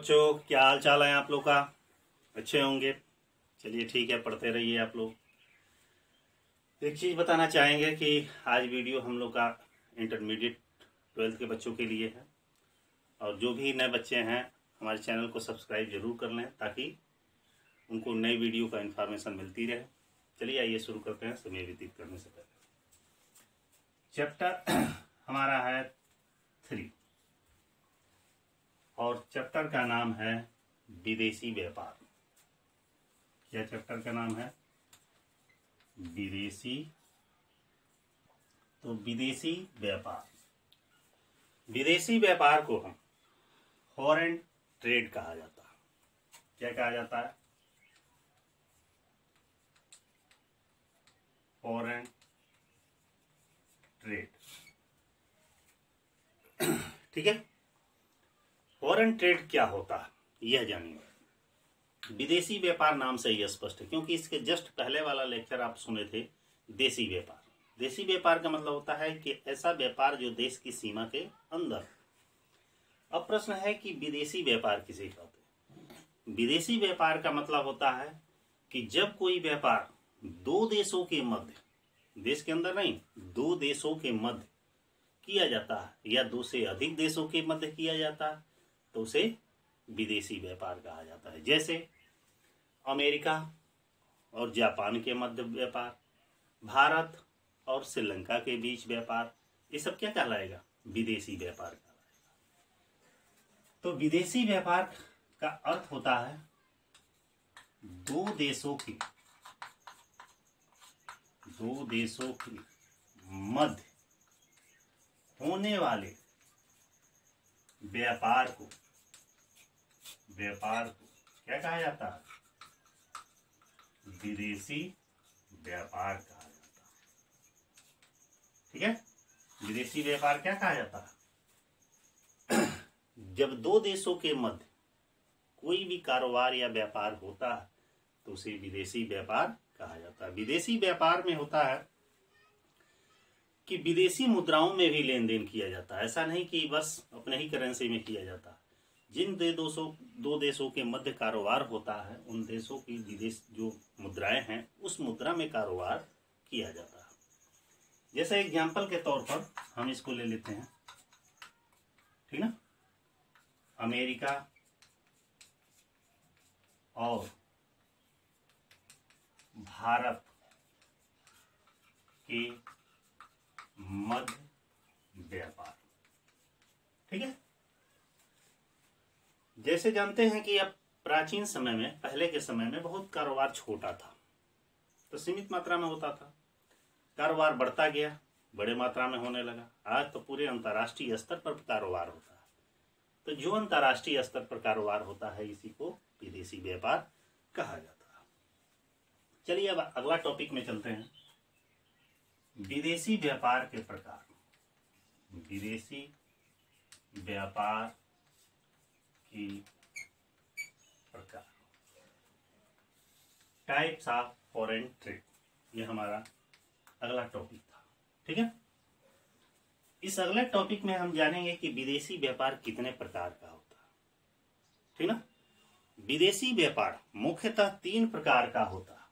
बच्चों, क्या हाल चाल है आप लोग का? अच्छे होंगे। चलिए ठीक है, पढ़ते रहिए आप लोग। एक चीज़ बताना चाहेंगे कि आज वीडियो हम लोग का इंटरमीडिएट 12th के बच्चों के लिए है, और जो भी नए बच्चे हैं हमारे चैनल को सब्सक्राइब जरूर कर लें ताकि उनको नई वीडियो का इन्फॉर्मेशन मिलती रहे। चलिए आइए शुरू करते हैं समय व्यतीत करने से पहले। चैप्टर हमारा है 3 और चैप्टर का नाम है विदेशी व्यापार। क्या चैप्टर का नाम है? विदेशी। तो विदेशी व्यापार, विदेशी व्यापार को हम फॉरेन ट्रेड कहा जाता है। क्या कहा जाता है? Foreign trade. ठीक है, फॉरेन ट्रेड क्या होता है यह जानिए। विदेशी व्यापार नाम से ही स्पष्ट है, क्योंकि इसके जस्ट पहले वाला लेक्चर आप सुने थे देशी व्यापार। देशी व्यापार का मतलब होता है कि ऐसा व्यापार जो देश की सीमा के अंदर। अब प्रश्न है कि विदेशी व्यापार किसे कहते हैं? विदेशी व्यापार का मतलब होता है कि जब कोई व्यापार दो देशों के मध्य, देश के अंदर नहीं, दो देशों के मध्य किया जाता है या दो से अधिक देशों के मध्य किया जाता है तो उसे विदेशी व्यापार कहा जाता है। जैसे अमेरिका और जापान के मध्य व्यापार, भारत और श्रीलंका के बीच व्यापार, ये सब क्या कहलाएगा? विदेशी व्यापार कहलाएगा। तो विदेशी व्यापार का अर्थ होता है दो देशों के मध्य होने वाले व्यापार को क्या कहा जाता है? विदेशी व्यापार कहा जाता है। ठीक है, विदेशी व्यापार क्या कहा जाता है? जब दो देशों के मध्य कोई भी कारोबार या व्यापार होता है तो उसे विदेशी व्यापार कहा जाता है। विदेशी व्यापार में होता है कि विदेशी मुद्राओं में भी लेन देन किया जाता है। ऐसा नहीं कि बस अपने ही करेंसी में किया जाता है। जिन दो देशों के मध्य कारोबार होता है उन देशों की विदेश जो मुद्राएं हैं उस मुद्रा में कारोबार किया जाता है। जैसे एग्जाम्पल के तौर पर हम इसको ले लेते हैं, ठीक ना, अमेरिका और भारत के मध्य व्यापार। ठीक है, जैसे जानते हैं कि अब प्राचीन समय में, पहले के समय में बहुत कारोबार छोटा था, तो सीमित मात्रा में होता था। कारोबार बढ़ता गया, बड़े मात्रा में होने लगा। आज तो पूरे अंतर्राष्ट्रीय स्तर पर कारोबार होता है। तो जो अंतर्राष्ट्रीय स्तर पर कारोबार होता है इसी को विदेशी व्यापार कहा जाता है। चलिए अब अगला टॉपिक में चलते हैं। विदेशी व्यापार के प्रकार। विदेशी व्यापार की प्रकार, टाइप्स ऑफ फॉरेन ट्रेड, ये हमारा अगला टॉपिक था। ठीक है, इस अगले टॉपिक में हम जानेंगे कि विदेशी व्यापार कितने प्रकार का होता है। ठीक ना, विदेशी व्यापार मुख्यतः 3 प्रकार का होता है।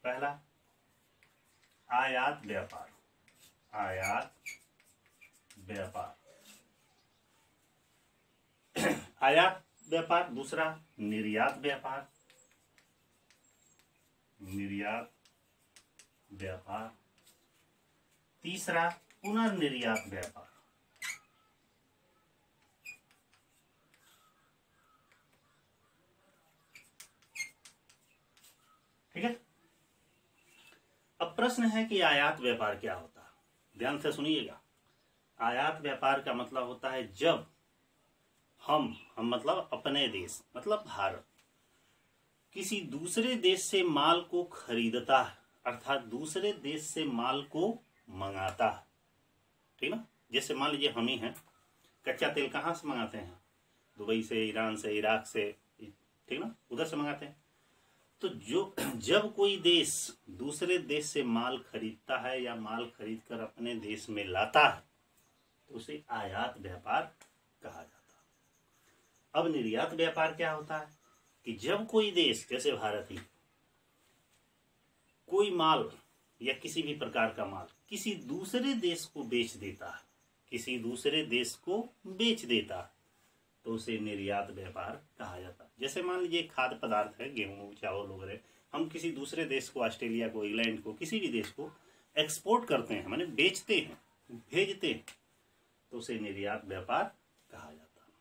पहला आयात व्यापार। आयात व्यापार आयात व्यापार। दूसरा निर्यात व्यापार। निर्यात व्यापार। तीसरा पुनर्निर्यात व्यापार। ठीक है, अब प्रश्न है कि आयात व्यापार क्या होता है। ध्यान से सुनिएगा। आयात व्यापार का मतलब होता है जब हम मतलब अपने देश, मतलब भारत, किसी दूसरे देश से माल को खरीदता है, अर्थात दूसरे देश से माल को मंगाता है। ठीक ना, जैसे मान लीजिए हम ही हैं, कच्चा तेल कहाँ से मंगाते हैं? दुबई से, ईरान से, इराक से, ठीक ना, उधर से मंगाते हैं। तो जब कोई देश दूसरे देश से माल खरीदता है या माल खरीदकर अपने देश में लाता है तो उसे आयात व्यापार कहा जाता है। अब निर्यात व्यापार क्या होता है कि जब कोई देश जैसे भारत ही कोई माल या किसी भी प्रकार का माल किसी दूसरे देश को बेच देता है, किसी दूसरे देश को बेच देता है, तो उसे निर्यात व्यापार कहा जाता है। जैसे मान लीजिए खाद्य पदार्थ है, गेहूं चावल वगैरह, हम किसी दूसरे देश को, ऑस्ट्रेलिया को, इंग्लैंड को, किसी भी देश को एक्सपोर्ट करते हैं, माने बेचते हैं, भेजते हैं, तो उसे निर्यात व्यापार कहा जाता है।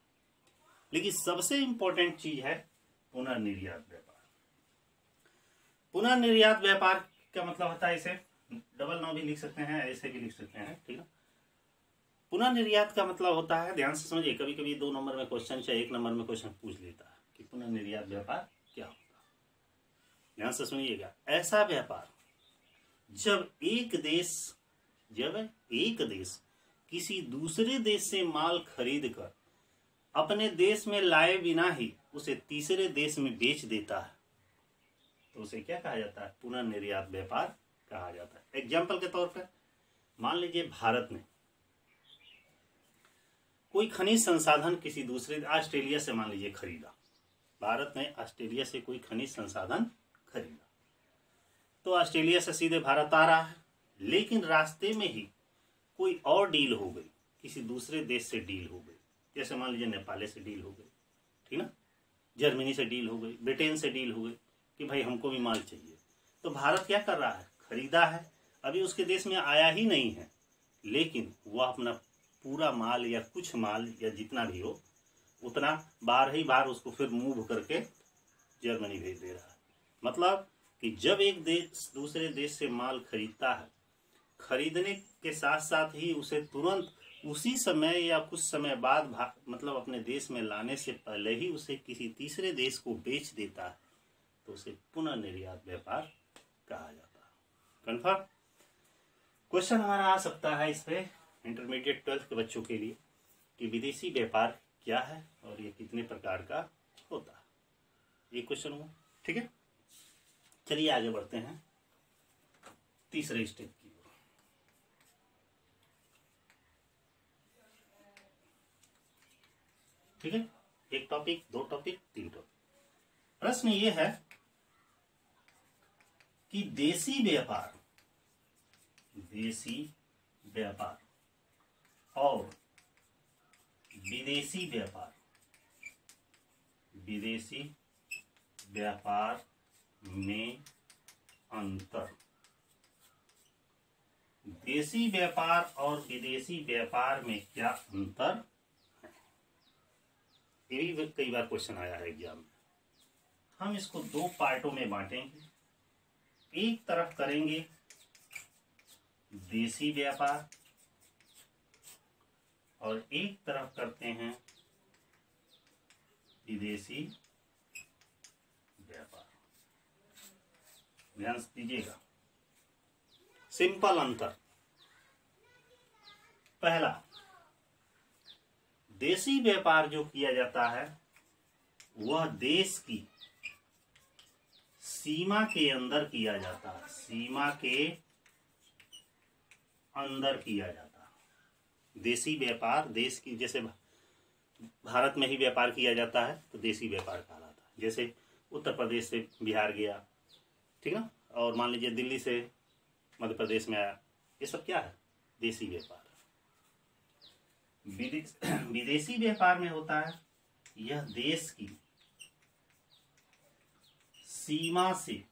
लेकिन सबसे इंपॉर्टेंट चीज है पुनर्निर्यात व्यापार। पुनर्निर्यात व्यापार का मतलब होता है, इसे डबल नाउ भी लिख सकते हैं, ऐसे भी लिख सकते हैं, ठीक है। पुनर्निर्यात का मतलब होता है, ध्यान से समझिए, कभी कभी 2 नंबर में क्वेश्चन चाहे 1 नंबर में क्वेश्चन पूछ लेता है कि पुनर्निर्यात व्यापार क्या होता है। ध्यान से सुनिएगा, ऐसा व्यापार जब एक देश किसी दूसरे देश से माल खरीद कर अपने देश में लाए बिना ही उसे तीसरे देश में बेच देता है, तो उसे क्या कहा जाता है? पुनर्निर्यात व्यापार कहा जाता है। एग्जाम्पल के तौर पर मान लीजिए भारत ने कोई खनिज संसाधन किसी दूसरे ऑस्ट्रेलिया से मान लीजिए खरीदा, भारत ने ऑस्ट्रेलिया से कोई खनिज संसाधन खरीदा, तो ऑस्ट्रेलिया से सीधे भारत आ रहा है, लेकिन रास्ते में ही कोई और डील हो गई, किसी दूसरे देश से डील हो गई, जैसे मान लीजिए नेपाल से डील हो गई, ठीक ना, जर्मनी से डील हो गई, ब्रिटेन से डील हो गई कि भाई हमको भी माल चाहिए। तो भारत क्या कर रहा है? खरीदा है, अभी उसके देश में आया ही नहीं है, लेकिन वह अपना पूरा माल या कुछ माल या जितना भी हो उतना बाहर ही बाहर उसको फिर मूव करके जर्मनी भेज दे रहा है। मतलब कि जब एक देश दूसरे देश से माल खरीदता है, खरीदने के साथ साथ ही उसे तुरंत उसी समय या कुछ समय बाद मतलब अपने देश में लाने से पहले ही उसे किसी तीसरे देश को बेच देता है, तो उसे पुनर्निर्यात व्यापार कहा जाता है। कन्फर्म? क्वेश्चन हमारा आ सकता है इस पे इंटरमीडिएट 12th के बच्चों के लिए कि विदेशी व्यापार क्या है और ये कितने प्रकार का होता है। ये क्वेश्चन हुआ, ठीक है। चलिए आगे बढ़ते हैं तीसरे स्टेप की ओर। ठीक है, 1 टॉपिक, 2 टॉपिक, 3 टॉपिक। प्रश्न ये है कि देशी व्यापार और विदेशी व्यापार में अंतर। देशी व्यापार और विदेशी व्यापार में क्या अंतर है? ये भी कई बार क्वेश्चन आया है एग्जाम में। हम इसको 2 पार्टों में बांटेंगे। एक तरफ करेंगे देशी व्यापार और एक तरफ करते हैं विदेशी व्यापार। ध्यान दीजिएगा, सिंपल अंतर। पहला, देशी व्यापार जो किया जाता है वह देश की सीमा के अंदर किया जाता है, सीमा के अंदर किया जाता है। देशी व्यापार देश की, जैसे भारत में ही व्यापार किया जाता है तो देशी व्यापार कहलाता है। जैसे उत्तर प्रदेश से बिहार गया, ठीक ना, और मान लीजिए दिल्ली से मध्य प्रदेश में आया, ये सब क्या है? देशी व्यापार। विदेशी व्यापार में होता है यह देश की सीमा से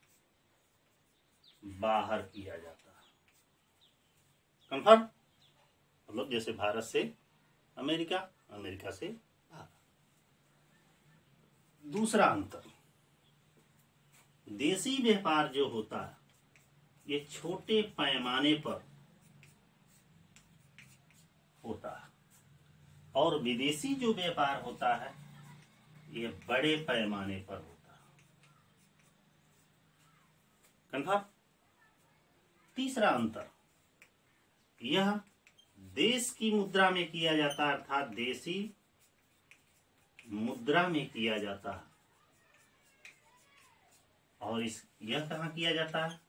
बाहर किया जाता है। कंफर्म? मतलब जैसे भारत से अमेरिका, अमेरिका से भारत। दूसरा अंतर, देशी व्यापार जो होता है ये छोटे पैमाने पर होता है और विदेशी जो व्यापार होता है ये बड़े पैमाने पर होता है। कंफर्म? तीसरा अंतर, यह देश की मुद्रा में किया जाता है, अर्थात देशी मुद्रा में किया जाता है। और यह कहाँ किया जाता है?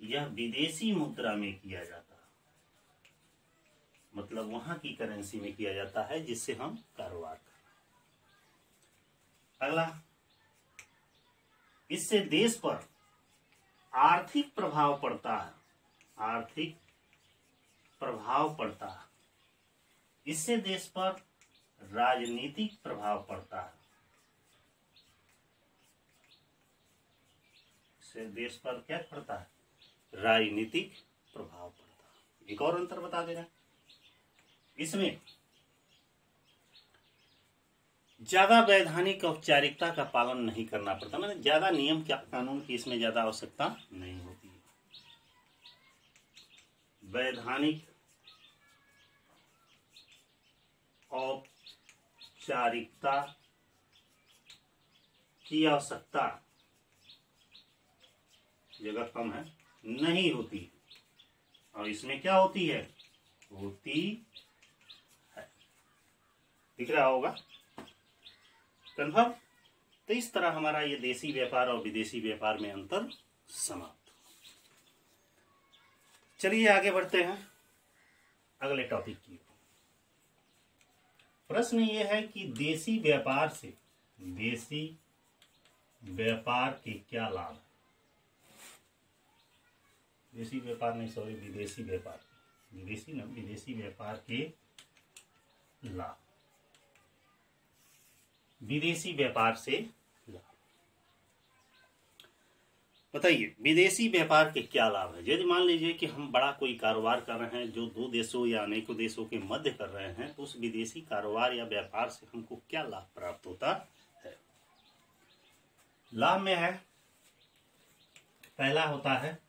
यह विदेशी मुद्रा में किया जाता है, मतलब वहां की करेंसी में किया जाता है जिससे हम कारोबार कर रहे हैं। अगला, इससे देश पर आर्थिक प्रभाव पड़ता है, आर्थिक प्रभाव पड़ता है। इससे देश पर राजनीतिक प्रभाव पड़ता है, इससे देश पर क्या पड़ता है, राजनीतिक प्रभाव पड़ता है। एक और अंतर बता दे रहा है, इसमें ज्यादा वैधानिक औपचारिकता का पालन नहीं करना पड़ता, मतलब ज्यादा नियम क्या कानून की इसमें ज्यादा आवश्यकता नहीं होती है। वैधानिक औपचारिकता की आवश्यकता जगह कम है, नहीं होती, और इसमें क्या होती है, होती है। दिख रहा होगा कन्फर्म। तो इस तरह हमारा ये देसी व्यापार और विदेशी व्यापार में अंतर समाप्त। चलिए आगे बढ़ते हैं अगले टॉपिक की। प्रश्न ये है कि देसी व्यापार से, देसी व्यापार के क्या लाभ है। देसी व्यापार नहीं, सॉरी, विदेशी व्यापार, विदेशी व्यापार के लाभ, विदेशी व्यापार से लाभ। बताइए विदेशी व्यापार के क्या लाभ है। यदि मान लीजिए कि हम बड़ा कोई कारोबार कर रहे हैं जो दो देशों या अनेकों देशों के मध्य कर रहे हैं, तो उस विदेशी कारोबार या व्यापार से हमको क्या लाभ प्राप्त होता है। लाभ में है, पहला होता है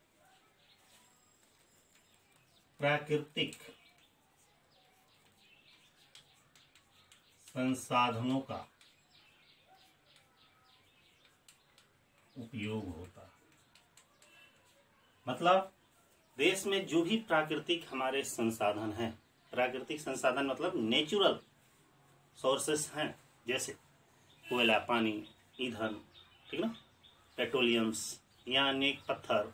प्राकृतिक संसाधनों का उपयोग होता है। मतलब देश में जो भी प्राकृतिक हमारे संसाधन हैं, प्राकृतिक संसाधन मतलब नेचुरल सोर्सेस हैं, जैसे कोयला, पानी, ईंधन, ठीक ना, पेट्रोलियम्स, या अनेक पत्थर,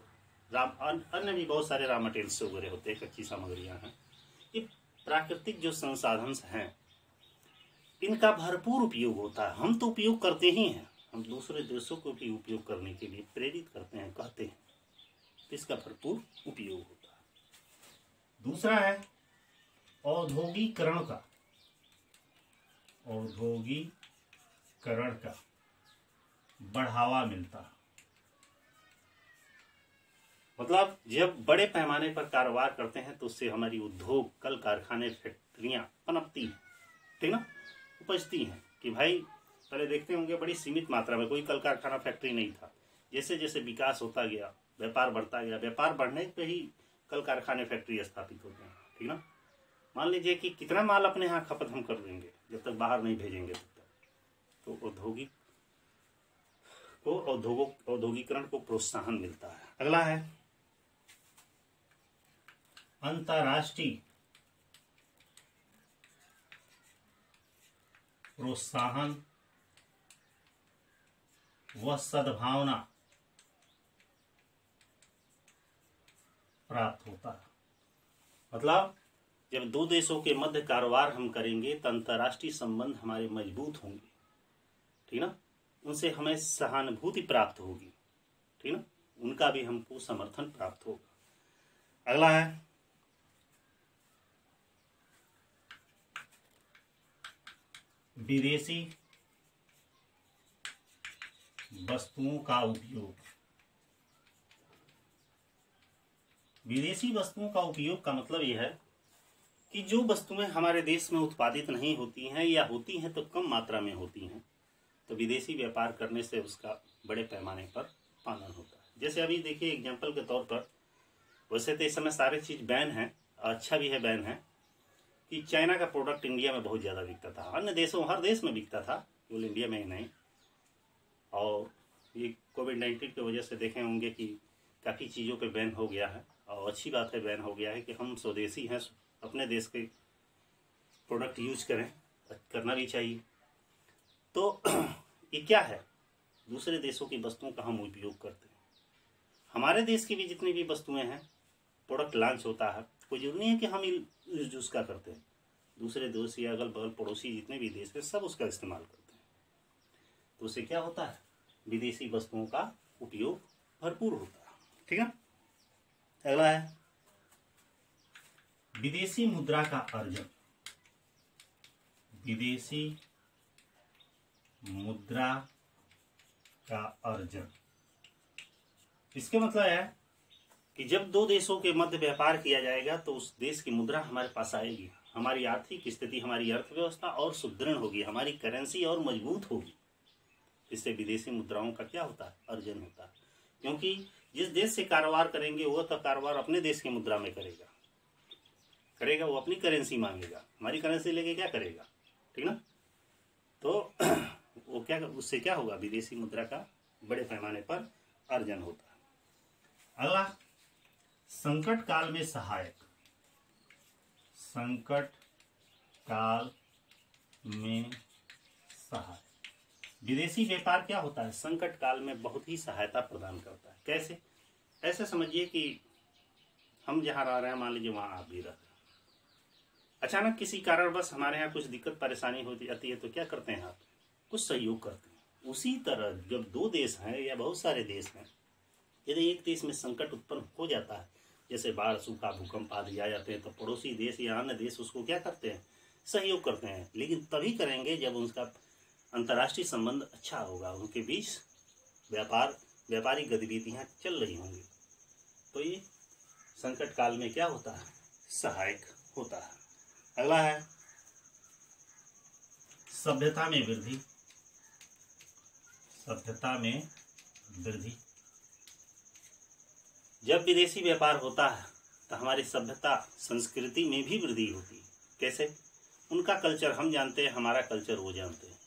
अन्य भी बहुत सारे रॉ मटेरियल्स वगैरह होते हैं, कच्ची सामग्रियां हैं। ये प्राकृतिक जो संसाधन हैं इनका भरपूर उपयोग होता है। हम तो उपयोग करते ही हैं, हम दूसरे देशों को भी उपयोग करने के लिए प्रेरित करते हैं, कहते हैं, तो इसका भरपूर उपयोग होता है। दूसरा है औद्योगिकरण का, औद्योगिकरण का बढ़ावा मिलता है। मतलब जब बड़े पैमाने पर कारोबार करते हैं तो उससे हमारी उद्योग, कल कारखाने, फैक्ट्रियां पनपती हैं, ठीक ना, उपजती हैं। कि भाई पहले देखते होंगे बड़ी सीमित मात्रा में कोई कल कारखाना, फैक्ट्री नहीं था। जैसे जैसे विकास होता गया, व्यापार बढ़ता गया, व्यापार बढ़ने पे ही कल कारखाने, फैक्ट्री स्थापित होते हैं, ठीक ना। मान लीजिए कि कितना माल अपने यहाँ खपत हम कर लेंगे, जब तक बाहर नहीं भेजेंगे तब तक। तो औद्योगिकरण को प्रोत्साहन मिलता है। अगला है अंतर्राष्ट्रीय प्रोत्साहन व सद्भावना प्राप्त होता है। मतलब जब दो देशों के मध्य कारोबार हम करेंगे तो अंतर्राष्ट्रीय संबंध हमारे मजबूत होंगे, ठीक ना, उनसे हमें सहानुभूति प्राप्त होगी, ठीक ना, उनका भी हमको समर्थन प्राप्त होगा। अगला है विदेशी वस्तुओं का उपयोग। विदेशी वस्तुओं का उपयोग का मतलब यह है कि जो वस्तुएं हमारे देश में उत्पादित नहीं होती हैं या होती हैं तो कम मात्रा में होती हैं, तो विदेशी व्यापार करने से उसका बड़े पैमाने पर पालन होता है। जैसे अभी देखिए एग्जाम्पल के तौर पर, वैसे तो इस समय सारे चीज़ बैन है, अच्छा भी है बैन है, कि चाइना का प्रोडक्ट इंडिया में बहुत ज़्यादा बिकता था, अन्य देशों, हर देश में बिकता था, केवल इंडिया में ही नहीं। और ये कोविड-19 की वजह से देखे होंगे कि काफ़ी चीज़ों पे बैन हो गया है, और अच्छी बात है बैन हो गया है कि हम स्वदेशी हैं, अपने देश के प्रोडक्ट यूज करें, करना भी चाहिए। तो ये क्या है, दूसरे देशों की वस्तुओं का हम उपयोग करते हैं। हमारे देश की भी जितनी भी वस्तुएं हैं, प्रोडक्ट लॉन्च होता है, कोई जरूरी नहीं है कि हम यूज उसका करते हैं, दूसरे देश या अगल बगल पड़ोसी जितने भी देश हैं सब उसका इस्तेमाल करते हैं। तो उससे क्या होता है, विदेशी वस्तुओं का उपयोग भरपूर होता है। ठीक है, अगला है विदेशी मुद्रा का अर्जन। विदेशी मुद्रा का अर्जन, इसके मतलब है कि जब दो देशों के मध्य व्यापार किया जाएगा तो उस देश की मुद्रा हमारे पास आएगी, हमारी आर्थिक स्थिति, हमारी अर्थव्यवस्था और सुदृढ़ होगी, हमारी करेंसी और मजबूत होगी। इससे विदेशी मुद्राओं का क्या होता है, अर्जन होता है। क्योंकि जिस देश से कारोबार करेंगे वो तो कारोबार अपने देश की मुद्रा में करेगा, वो अपनी करेंसी मांगेगा, हमारी करेंसी लेके क्या करेगा, ठीक ना। तो वो क्या, उससे क्या होगा, विदेशी मुद्रा का बड़े पैमाने पर अर्जन होता है। अगला, संकट काल में सहायक। संकट काल में सहायक, विदेशी व्यापार क्या होता है, संकट काल में बहुत ही सहायता प्रदान करता है। कैसे, ऐसे समझिए कि हम जहाँ रह रहे हैं, मान लीजिए वहाँ आप भी रह रहे हैं, अचानक किसी कारणवश हमारे यहाँ कुछ दिक्कत परेशानी होती जाती है तो क्या करते हैं आप, कुछ सहयोग करते हैं। उसी तरह जब दो देश हैं या बहुत सारे देश हैं, यदि एक देश में संकट उत्पन्न हो जाता है, जैसे बाढ़, सूखा, भूकंप आदि आ जाते हैं, तो पड़ोसी देश या अन्य देश उसको क्या करते हैं, सहयोग करते हैं। लेकिन तभी करेंगे जब उनका अंतर्राष्ट्रीय संबंध अच्छा होगा, उनके बीच व्यापारिक गतिविधियां चल रही होंगी। तो ये संकट काल में क्या होता है, सहायक होता है। अगला है सभ्यता में वृद्धि। सभ्यता में वृद्धि, जब विदेशी व्यापार होता है तो हमारी सभ्यता संस्कृति में भी वृद्धि होती है। कैसे, उनका कल्चर हम जानते हैं, हमारा कल्चर वो जानते हैं,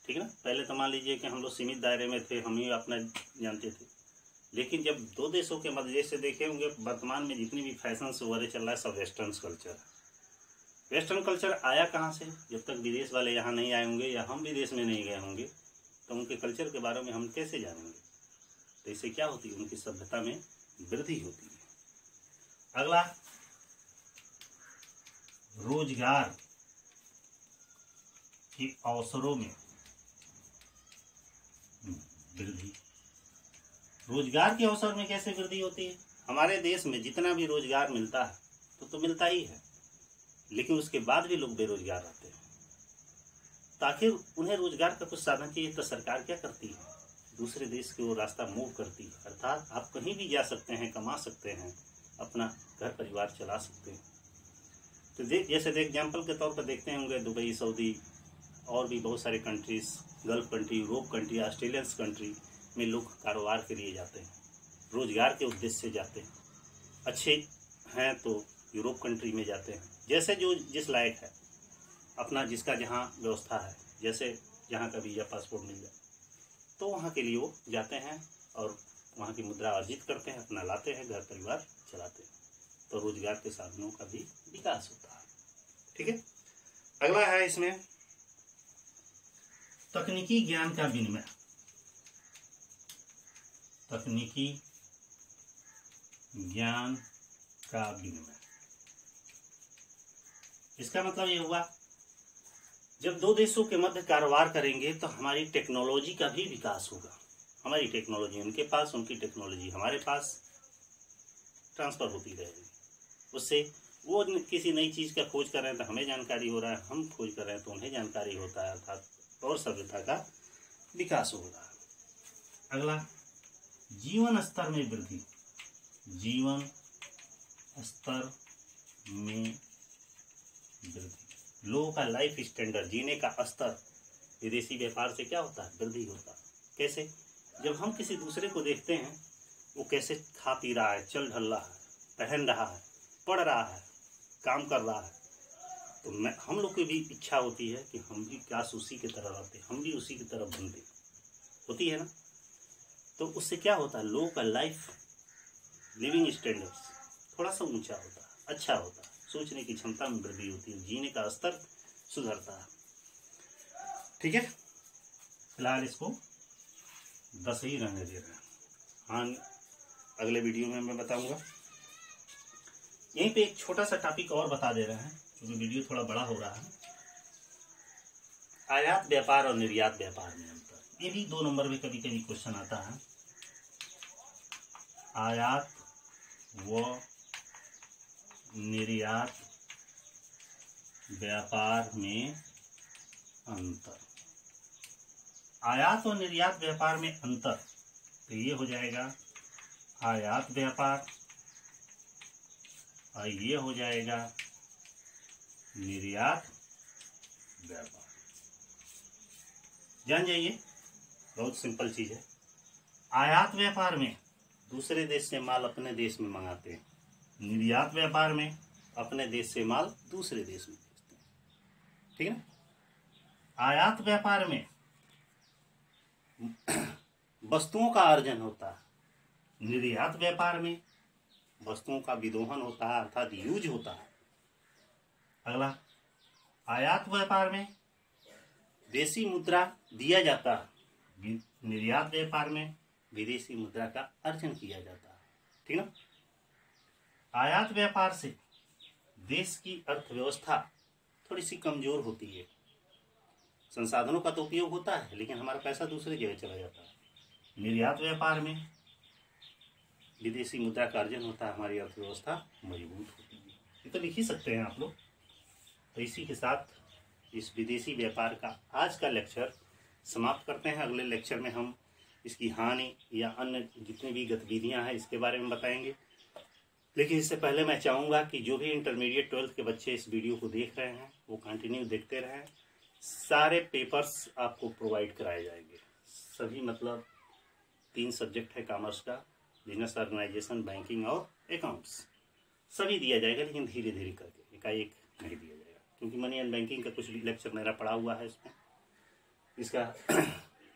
ठीक है ना। पहले तो मान लीजिए कि हम लोग सीमित दायरे में थे, हम ही अपना जानते थे, लेकिन जब दो देशों के मध्य, जैसे देखे होंगे वर्तमान में जितनी भी फैशन वगैरह चल रहा है सब वेस्टर्न कल्चर है। वेस्टर्न कल्चर आया कहाँ से, जब तक विदेश वाले यहाँ नहीं आए होंगे या हम विदेश में नहीं गए होंगे तो उनके कल्चर के बारे में हम कैसे जानेंगे। तो इससे क्या होती है, उनकी सभ्यता में वृद्धि होती है। अगला, रोजगार के अवसरों में वृद्धि। रोजगार के अवसर में कैसे वृद्धि होती है, हमारे देश में जितना भी रोजगार मिलता है तो मिलता ही है, लेकिन उसके बाद भी लोग बेरोजगार रहते हैं। ताकि उन्हें रोजगार का कुछ साधन चाहिए तो सरकार क्या करती है, दूसरे देश की ओर रास्ता मूव करती है। अर्थात आप कहीं भी जा सकते हैं, कमा सकते हैं, अपना घर परिवार चला सकते हैं। तो जैसे एग्जाम्पल के तौर पर देखते होंगे दुबई, सऊदी और भी बहुत सारे countries, gulf country, Europe country, Australian country में लोग कारोबार के लिए जाते हैं, रोजगार के उद्देश्य से जाते हैं। अच्छे हैं तो यूरोप कंट्री में जाते हैं, जैसे जो जिस लायक है, अपना जिसका जहाँ व्यवस्था है, जैसे जहाँ का वीजा पासपोर्ट मिल जाए तो वहाँ के लिए वो जाते हैं और वहाँ की मुद्रा अर्जित करते हैं, अपना लाते हैं, घर परिवार चलाते हैं। तो रोजगार के साधनों का भी विकास होता है। ठीक है, अगला है इसमें तकनीकी ज्ञान का विनिमय। तकनीकी ज्ञान का विनिमय, इसका मतलब ये हुआ जब दो देशों के मध्य कारोबार करेंगे तो हमारी टेक्नोलॉजी का भी विकास होगा। हमारी टेक्नोलॉजी उनके पास, उनकी टेक्नोलॉजी हमारे पास ट्रांसफर होती रहेगी। उससे वो किसी नई चीज़ का खोज कर रहे हैं तो हमें जानकारी हो रहा है, हम खोज कर रहे हैं तो उन्हें जानकारी होता है, अर्थात और सभ्यता का विकास होगा। अगला, जीवन स्तर में वृद्धि। जीवन स्तर में वृद्धि, लोगों का लाइफ स्टैंडर्ड, जीने का स्तर विदेशी व्यापार से क्या होता है, वृद्धि होता है। कैसे, जब हम किसी दूसरे को देखते हैं वो कैसे खा पी रहा है, चल ढल रहा है, पहन रहा है, पढ़ रहा है, काम कर रहा है, तो हम लोग की भी इच्छा होती है कि हम भी काश उसी की तरह रहते, हम भी उसी की तरह बनते, होती है ना। तो उससे क्या होता है, लोगों का लाइफ लिविंग स्टैंडर्ड्स थोड़ा सा ऊंचा होता है, अच्छा होता है, सोचने की क्षमता में वृद्धि होती है, जीने का स्तर सुधरता है। ठीक है, फिलहाल इसको 10 ही रहने दे रहे हैं। हाँ, अगले वीडियो में मैं बताऊंगा। यहीं पे एक छोटा सा टॉपिक और बता दे रहे हैं क्योंकि वीडियो थोड़ा बड़ा हो रहा है। आयात व्यापार और निर्यात व्यापार में अंतर, ये भी 2 नंबर में कभी कभी क्वेश्चन आता है। आयात व निर्यात व्यापार में अंतर। आयात और निर्यात व्यापार में अंतर, तो ये हो जाएगा आयात व्यापार और ये हो जाएगा निर्यात व्यापार। जान जाइए, बहुत सिंपल चीज है। आयात व्यापार में दूसरे देश से माल अपने देश में मंगाते हैं, निर्यात व्यापार में अपने देश से माल दूसरे देश में भेजते हैं, ठीक है ना। आयात व्यापार में वस्तुओं का अर्जन होता है, निर्यात व्यापार में वस्तुओं का विदोहन होता है, अर्थात यूज होता है। अगला, आयात व्यापार में देसी मुद्रा दिया जाता है, निर्यात व्यापार में विदेशी मुद्रा का अर्जन किया जाता है, ठीक ना। आयात व्यापार से देश की अर्थव्यवस्था थोड़ी सी कमजोर होती है, संसाधनों का तो उपयोग होता है लेकिन हमारा पैसा दूसरी जगह चला जाता है। निर्यात व्यापार में विदेशी मुद्रा का अर्जन होता है, हमारी अर्थव्यवस्था मजबूत होती है। ये तो लिख ही सकते हैं आप लोग। तो इसी के साथ इस विदेशी व्यापार का आज का लेक्चर समाप्त करते हैं। अगले लेक्चर में हम इसकी हानि या अन्य जितनी भी गतिविधियां हैं इसके बारे में बताएंगे। लेकिन इससे पहले मैं चाहूँगा कि जो भी इंटरमीडिएट 12th के बच्चे इस वीडियो को देख रहे हैं वो कंटिन्यू देखते रहें। सारे पेपर्स आपको प्रोवाइड कराए जाएंगे, सभी मतलब 3 सब्जेक्ट है कॉमर्स का, बिजनेस ऑर्गेनाइजेशन, बैंकिंग और अकाउंट्स, सभी दिया जाएगा, लेकिन धीरे धीरे करके, एकाएक नहीं दिया जाएगा, क्योंकि मनी एंड बैंकिंग का कुछ लेक्चर मेरा पड़ा हुआ है इसमें, इसका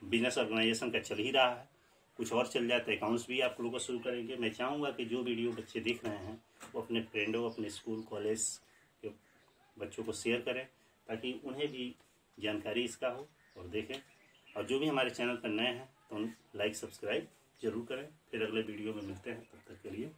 बिजनेस ऑर्गेनाइजेशन का चल ही रहा है, कुछ और चल जाए तो अकाउंट्स भी आप लोगों को शुरू करेंगे। मैं चाहूँगा कि जो वीडियो बच्चे देख रहे हैं वो अपने फ्रेंडों, अपने स्कूल कॉलेज के बच्चों को शेयर करें, ताकि उन्हें भी जानकारी इसका हो और देखें। और जो भी हमारे चैनल पर नए हैं तो लाइक सब्सक्राइब जरूर करें। फिर अगले वीडियो में मिलते हैं, तब तक के लिए